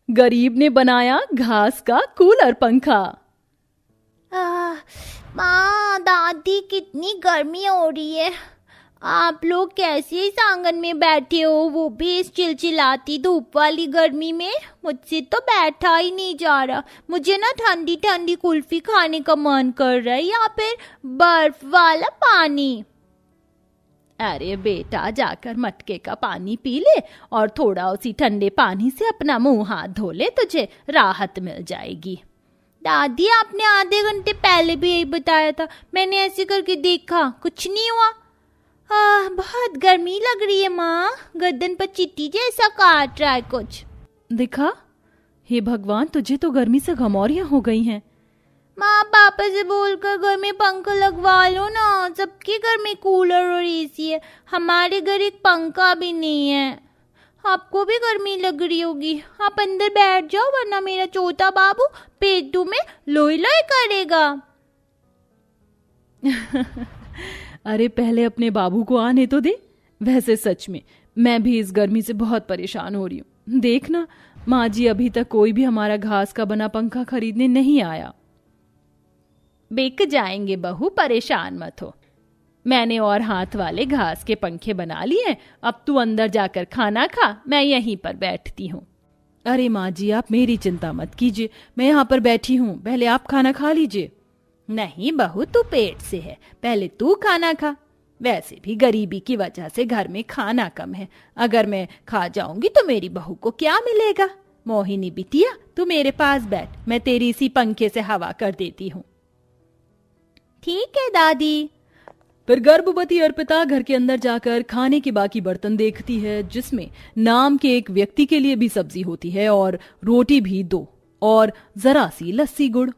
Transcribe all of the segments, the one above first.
गरीब ने बनाया घास का कूलर पंखा। माँ दादी कितनी गर्मी हो रही है। आप लोग कैसे इस आंगन में बैठे हो, वो भी इस चिलचिलाती धूप वाली गर्मी में। मुझसे तो बैठा ही नहीं जा रहा। मुझे ना ठंडी ठंडी कुल्फी खाने का मन कर रहा है या फिर बर्फ वाला पानी। अरे बेटा, जाकर मटके का पानी पी ले और थोड़ा उसी ठंडे पानी से अपना मुंह हाथ धो ले, तुझे राहत मिल जाएगी। दादी आपने आधे घंटे पहले भी यही बताया था, मैंने ऐसे करके देखा, कुछ नहीं हुआ। बहुत गर्मी लग रही है माँ, गर्दन पर चींटी जैसा काट रहा है कुछ। दिखा, हे भगवान, तुझे तो गर्मी से घमौरियां हो गई हैं। माँ पापा से बोलकर घर में पंखा लगवा लो ना, सबके घर में कूलर और एसी है, हमारे घर एक पंखा भी नहीं है। आपको भी गर्मी लग रही होगी, आप अंदर बैठ जाओ वरना मेरा छोटा बाबू पेटू में लोई लोई करेगा। अरे पहले अपने बाबू को आने तो दे। वैसे सच में मैं भी इस गर्मी से बहुत परेशान हो रही हूँ। देखना, माँ जी अभी तक कोई भी हमारा घास का बना पंखा खरीदने नहीं आया। बिक जाएंगे बहू, परेशान मत हो। मैंने और हाथ वाले घास के पंखे बना लिए। अब तू अंदर जाकर खाना खा, मैं यहीं पर बैठती हूँ। अरे माँ जी, आप मेरी चिंता मत कीजिए, मैं यहाँ पर बैठी हूँ, पहले आप खाना खा लीजिए। नहीं बहू, तू पेट से है, पहले तू खाना खा। वैसे भी गरीबी की वजह से घर में खाना कम है, अगर मैं खा जाऊंगी तो मेरी बहू को क्या मिलेगा। मोहिनी बिटिया, तू मेरे पास बैठ, मैं तेरी इसी पंखे से हवा कर देती हूँ। ठीक है दादी। फिर गर्भवती अर्पिता घर के अंदर जाकर खाने के बाकी बर्तन देखती है, जिसमें नाम के एक व्यक्ति के लिए भी सब्जी होती है और रोटी भी 2 और जरा सी लस्सी गुड़।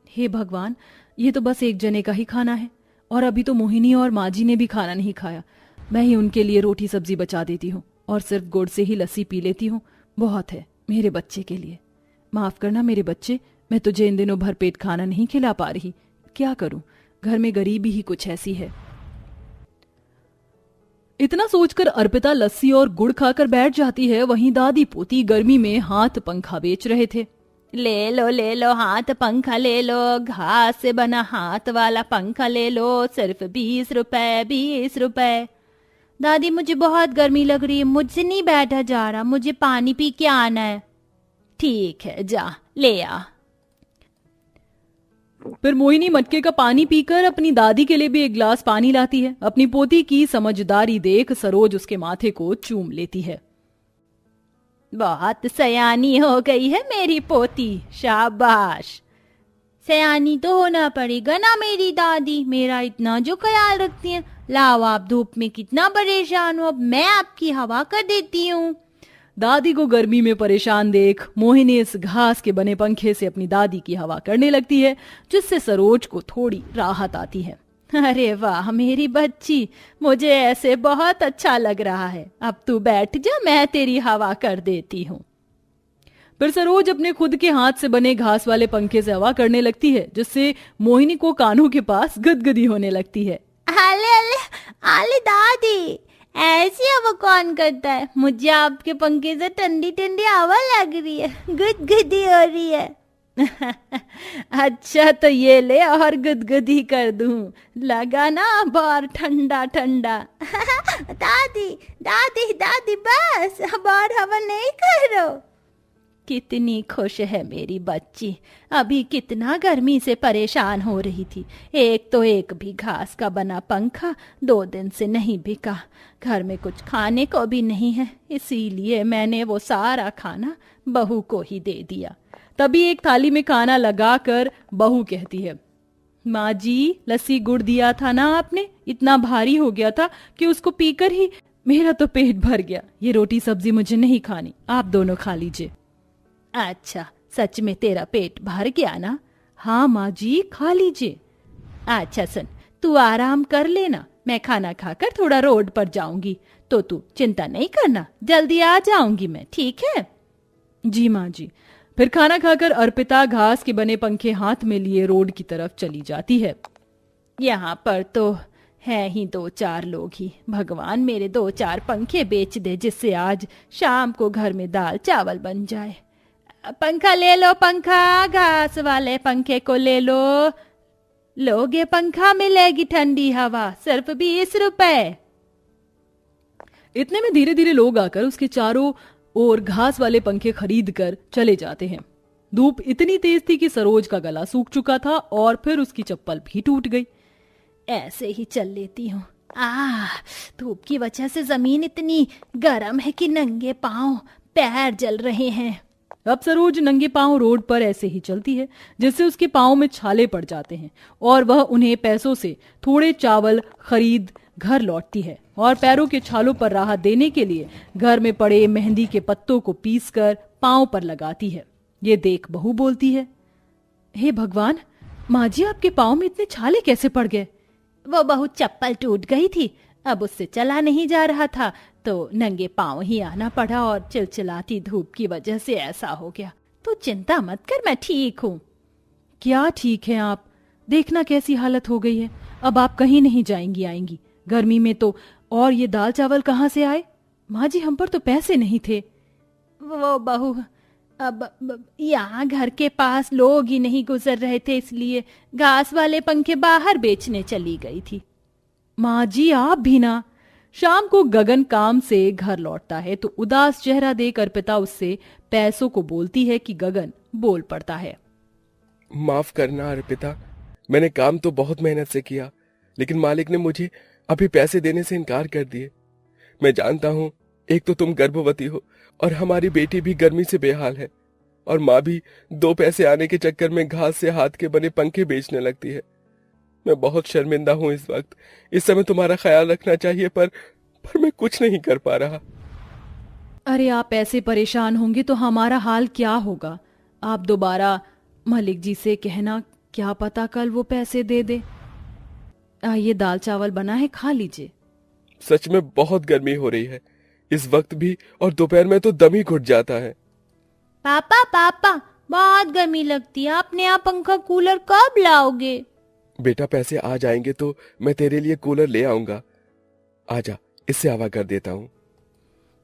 हे भगवान, ये तो बस एक जने का ही खाना है और अभी तो मोहिनी और माजी ने भी खाना नहीं खाया। मैं ही उनके लिए रोटी सब्जी बचा देती हूँ और सिर्फ गुड़ से ही लस्सी पी लेती हूँ, बहुत है मेरे बच्चे के लिए। माफ करना मेरे बच्चे, मैं तुझे इन दिनों भरपेट खाना नहीं खिला पा रही, क्या करूं, घर में गरीबी ही कुछ ऐसी है। इतना सोचकर अर्पिता लस्सी और गुड़ खाकर बैठ जाती है। वहीं दादी पोती गर्मी में हाथ पंखा बेच रहे थे। ले लो हाथ पंखा ले लो, घास से बना हाथ वाला पंखा ले लो, सिर्फ 20 रुपए 20 रुपए। दादी मुझे बहुत गर्मी लग रही है, मुझसे नहीं बैठा जा रहा, मुझे पानी पी के आना है। ठीक है, जा ले आ। फिर मोहिनी मटके का पानी पीकर अपनी दादी के लिए भी एक गिलास पानी लाती है। अपनी पोती की समझदारी देख सरोज उसके माथे को चूम लेती है। बहुत सयानी हो गई है मेरी पोती, शाबाश। सयानी तो होना पड़ेगा ना मेरी दादी, मेरा इतना जो ख्याल रखती हैं। लाओ, आप धूप में कितना परेशान हो, अब मैं आपकी हवा कर देती हूँ। दादी को गर्मी में परेशान देख मोहिनी इस घास के बने पंखे से अपनी दादी की हवा करने लगती है, जिससे सरोज को थोड़ी राहत आती है। अरे वाह मेरी बच्ची, मुझे ऐसे बहुत अच्छा लग रहा है, अब तू बैठ जा, मैं तेरी हवा कर देती हूँ। फिर सरोज अपने खुद के हाथ से बने घास वाले पंखे से हवा करने लगती है, जिससे मोहिनी को कानों के पास गदगदी होने लगती है। आले आले आले दादी, ऐसी हवा कौन करता है? मुझे आपके पंखे से ठंडी ठंडी हवा लग रही है, गुदगुदी हो रही है। अच्छा तो ये ले और गुदगुदी कर दूं, लगा ना बार ठंडा ठंडा। दादी दादी दादी, बस अब और हवा नहीं करो। कितनी खुश है मेरी बच्ची, अभी कितना गर्मी से परेशान हो रही थी। एक तो एक भी घास का बना पंखा 2 दिन से नहीं बिका, घर में कुछ खाने को भी नहीं है, इसीलिए मैंने वो सारा खाना बहू को ही दे दिया। तभी एक थाली में खाना लगाकर बहू कहती है, माँ जी लस्सी गुड़ दिया था ना आपने, इतना भारी हो गया था कि उसको पीकर ही मेरा तो पेट भर गया। ये रोटी सब्जी मुझे नहीं खानी, आप दोनों खा लीजिए। अच्छा, सच में तेरा पेट भर गया ना? हाँ माँ जी, खा लीजिए। अच्छा सुन, तू आराम कर लेना, मैं खाना खाकर थोड़ा रोड पर जाऊंगी, तो तू चिंता नहीं करना, जल्दी आ जाऊंगी मैं, ठीक है? जी माँ जी। फिर खाना खाकर अर्पिता घास के बने पंखे हाथ में लिए रोड की तरफ चली जाती है। यहाँ पर तो है ही 2-4 लोग ही, भगवान मेरे 2-4 पंखे बेच दे, जिससे आज शाम को घर में दाल चावल बन जाए। पंखा ले लो, पंखा, घास वाले पंखे को ले लो। लोगे पंखा, मिलेगी ठंडी हवा, सिर्फ 20 रुपए। इतने में धीरे धीरे लोग आकर उसके चारों ओर घास वाले पंखे खरीद कर चले जाते हैं। धूप इतनी तेज थी कि सरोज का गला सूख चुका था और फिर उसकी चप्पल भी टूट गई। ऐसे ही चल लेती हूँ। धूप की वजह से जमीन इतनी गर्म है कि नंगे पांव पैर जल रहे हैं। अब सरोज नंगे पांव रोड पर ऐसे ही चलती है जिससे उसके पांव में छाले पड़ जाते हैं और वह उन्हें पैसों से थोड़े चावल खरीद घर लौटती है और पैरों के छालों पर राहत देने के लिए घर में पड़े मेहंदी के पत्तों को पीसकर पांव पर लगाती है। ये देख बहू बोलती है, हे भगवान, माँ जी आपके पांव में इतने छाले कैसे पड़ गए? वो बहू चप्पल टूट गई थी, अब उससे चला नहीं जा रहा था तो नंगे पांव ही आना पड़ा और चिलचिलाती धूप की वजह से ऐसा हो गया। तो चिंता मत कर, मैं ठीक हूँ। क्या ठीक है आप? देखना कैसी हालत हो गई है। अब आप कहीं नहीं जाएंगी आएंगी गर्मी में तो। और ये दाल चावल कहाँ से आए? माँ जी हम पर तो पैसे नहीं थे। वो बहू, अब यहाँ घर के पास लोग ही नहीं गुजर रहे थे, इसलिए घास वाले पंखे बाहर बेचने चली गई थी। माँ जी आप भी ना। शाम को गगन काम से घर लौटता है तो उदास चेहरा देख अर्पिता उससे पैसों को बोलती है कि गगन बोल पड़ता है, माफ करना अर्पिता, मैंने काम तो बहुत मेहनत से किया, लेकिन मालिक ने मुझे अभी पैसे देने से इनकार कर दिए। मैं जानता हूँ एक तो तुम गर्भवती हो और हमारी बेटी भी गर्मी से बेहाल है, और माँ भी 2 पैसे आने के चक्कर में घास से हाथ के बने पंखे बेचने लगती है। मैं बहुत शर्मिंदा हूँ इस वक्त। इस समय तुम्हारा ख्याल रखना चाहिए पर मैं कुछ नहीं कर पा रहा। अरे आप ऐसे परेशान होंगे तो हमारा हाल क्या होगा? आप दोबारा मलिक जी से कहना, क्या पता कल वो पैसे दे दे। ये दाल चावल बना है, खा लीजिए। सच में बहुत गर्मी हो रही है इस वक्त भी, और दोपहर में तो दम ही घुट जाता है। पापा, बहुत गर्मी लगती है, आप नया पंखा कूलर कब लाओगे? बेटा पैसे आ जाएंगे तो मैं तेरे लिए कूलर ले आऊंगा। आजा, इससे हवा कर देता हूँ।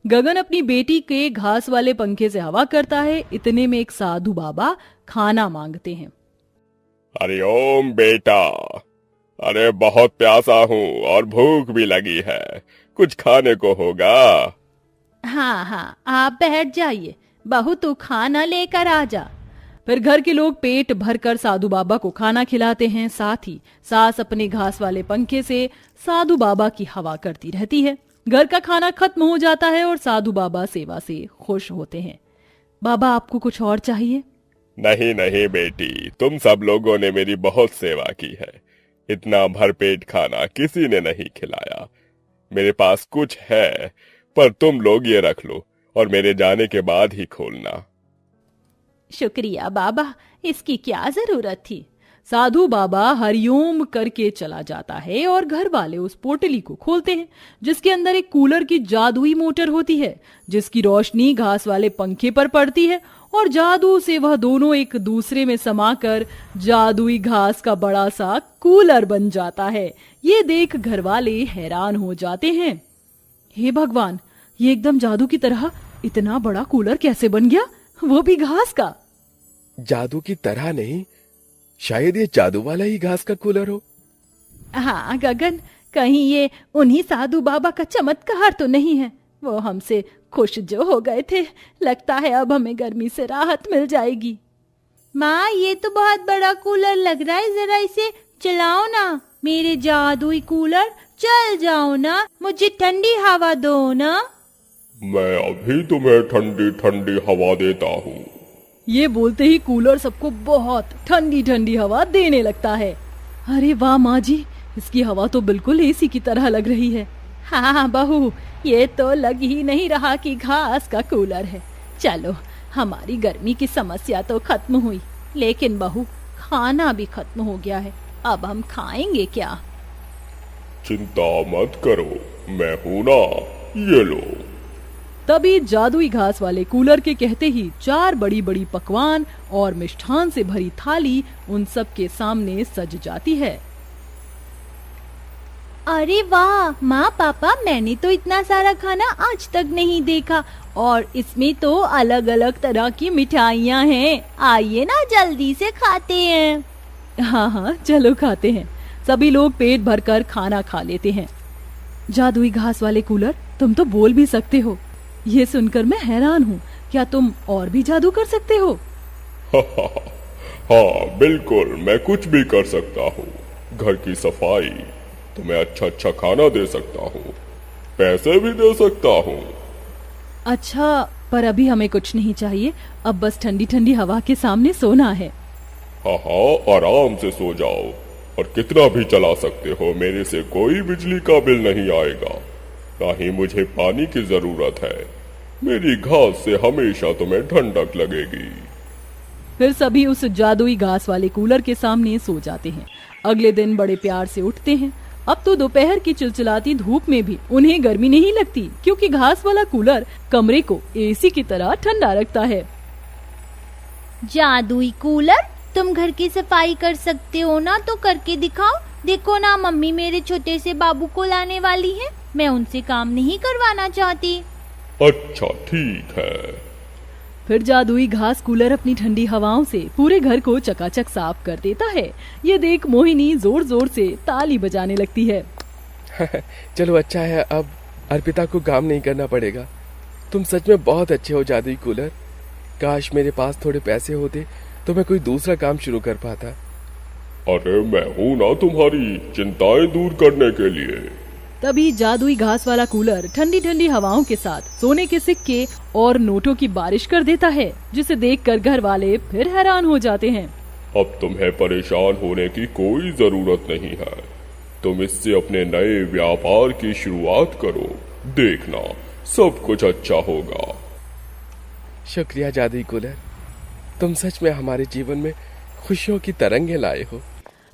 गगन अपनी बेटी के घास वाले पंखे से हवा करता है। इतने में एक साधु बाबा खाना मांगते हैं। हरिओम बेटा, अरे बहुत प्यासा हूँ और भूख भी लगी है, कुछ खाने को होगा? हाँ, आप बैठ जाइए, बहू तू खाना लेकर आ जा। फिर घर के लोग पेट भरकर साधु बाबा को खाना खिलाते हैं। साथ ही सास अपने घास वाले पंखे से साधु बाबा की हवा करती रहती है। घर का खाना खत्म हो जाता है और साधु बाबा सेवा से खुश होते हैं। बाबा आपको कुछ और चाहिए? नहीं बेटी, तुम सब लोगों ने मेरी बहुत सेवा की है, इतना भरपेट खाना किसी ने नहीं खिलाया। मेरे पास कुछ है पर तुम लोग ये रख लो और मेरे जाने के बाद ही खोलना। शुक्रिया बाबा, इसकी क्या जरूरत थी। साधु बाबा हरिओम करके चला जाता है और घर वाले उस पोटली को खोलते हैं जिसके अंदर एक कूलर की जादुई मोटर होती है, जिसकी रोशनी घास वाले पंखे पर पड़ती है और जादू से वह दोनों एक दूसरे में समाकर जादुई घास का बड़ा सा कूलर बन जाता है। ये देख घर वाले हैरान हो जाते हैं। हे भगवान, ये एकदम जादू की तरह इतना बड़ा कूलर कैसे बन गया, वो भी घास का? जादू की तरह नहीं, शायद ये जादू वाला ही घास का कूलर हो। हाँ गगन, कहीं ये उन्हीं साधु बाबा का चमत्कार तो नहीं है? वो हमसे खुश जो हो गए थे, लगता है अब हमें गर्मी से राहत मिल जाएगी। माँ, ये तो बहुत बड़ा कूलर लग रहा है, जरा इसे चलाओ ना। मेरे जादुई कूलर, चल जाओ ना, मुझे ठंडी हवा दो ना। मैं अभी तुम्हें ठंडी ठंडी हवा देता हूँ। ये बोलते ही कूलर सबको बहुत ठंडी ठंडी हवा देने लगता है। अरे वाह माँ जी, इसकी हवा तो बिल्कुल एसी की तरह लग रही है। हाँ बहू, ये तो लग ही नहीं रहा कि घास का कूलर है। चलो, हमारी गर्मी की समस्या तो खत्म हुई, लेकिन बहू खाना भी खत्म हो गया है। अब हम खाएंगे क्या? चिंता मत करो, मैं हूं ना, ये लो। तभी जादुई घास वाले कूलर के कहते ही 4 बड़ी बड़ी पकवान और मिष्ठान से भरी थाली उन सब के सामने सज जाती है। अरे वाह माँ पापा, मैंने तो इतना सारा खाना आज तक नहीं देखा और इसमें तो अलग अलग तरह की मिठाइयाँ हैं। आइए ना जल्दी से खाते हैं। हाँ हाँ चलो खाते हैं। सभी लोग पेट भरकर खाना खा लेते हैं। जादुई घास वाले कूलर, तुम तो बोल भी सकते हो। ये सुनकर मैं हैरान हूँ। क्या तुम और भी जादू कर सकते हो? हाँ बिल्कुल, मैं कुछ भी कर सकता हूँ। घर की सफाई, तुम्हें अच्छा खाना दे सकता हूँ, पैसे भी दे सकता हूँ। अच्छा, पर अभी हमें कुछ नहीं चाहिए। अब बस ठंडी ठंडी हवा के सामने सोना है। हाँ हाँ, आराम से सो जाओ और कितना भी चला सकते हो। मेरे से कोई बिजली का बिल नहीं आएगा, ना ही मुझे पानी की जरूरत है। मेरी घास से हमेशा तुम्हें ठंडक लगेगी। फिर सभी उस जादुई घास वाले कूलर के सामने सो जाते हैं। अगले दिन बड़े प्यार से उठते हैं। अब तो दोपहर की चिलचिलाती धूप में भी उन्हें गर्मी नहीं लगती, क्योंकि घास वाला कूलर कमरे को एसी की तरह ठंडा रखता है। जादुई कूलर, तुम घर की सफाई कर सकते हो ना, तो करके दिखाओ। देखो ना, मम्मी मेरे छोटे से बाबू को लाने वाली है। मैं उनसे काम नहीं करवाना चाहती। अच्छा ठीक है। फिर जादुई घास कूलर अपनी ठंडी हवाओं से पूरे घर को चकाचक साफ कर देता है। ये देख मोहिनी जोर जोर से ताली बजाने लगती है। चलो अच्छा है, अब अर्पिता को काम नहीं करना पड़ेगा। तुम सच में बहुत अच्छे हो जादुई कूलर। काश मेरे पास थोड़े पैसे होते तो मैं कोई दूसरा काम शुरू कर पाता। अरे मैं हूँ ना तुम्हारी चिंताएं दूर करने के लिए। तभी जादुई घास वाला कूलर ठंडी ठंडी हवाओं के साथ सोने के सिक्के और नोटों की बारिश कर देता है, जिसे देखकर घर वाले फिर हैरान हो जाते हैं। अब तुम्हें परेशान होने की कोई जरूरत नहीं है। तुम इससे अपने नए व्यापार की शुरुआत करो, देखना सब कुछ अच्छा होगा। शुक्रिया जादुई कूलर, तुम सच में हमारे जीवन में खुशियों की तरंगें लाए हो।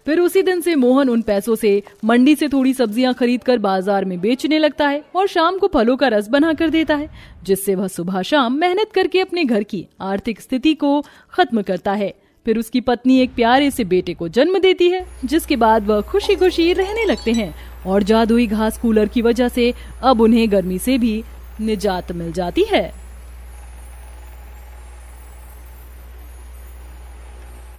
फिर उसी दिन से मोहन उन पैसों से मंडी से थोड़ी सब्जियां खरीदकर बाजार में बेचने लगता है और शाम को फलों का रस बना कर देता है, जिससे वह सुबह शाम मेहनत करके अपने घर की आर्थिक स्थिति को खत्म करता है। फिर उसकी पत्नी एक प्यारे से बेटे को जन्म देती है, जिसके बाद वह खुशी खुशी रहने लगते हैं और जादुई घास कूलर की वजह से अब उन्हें गर्मी से भी निजात मिल जाती है।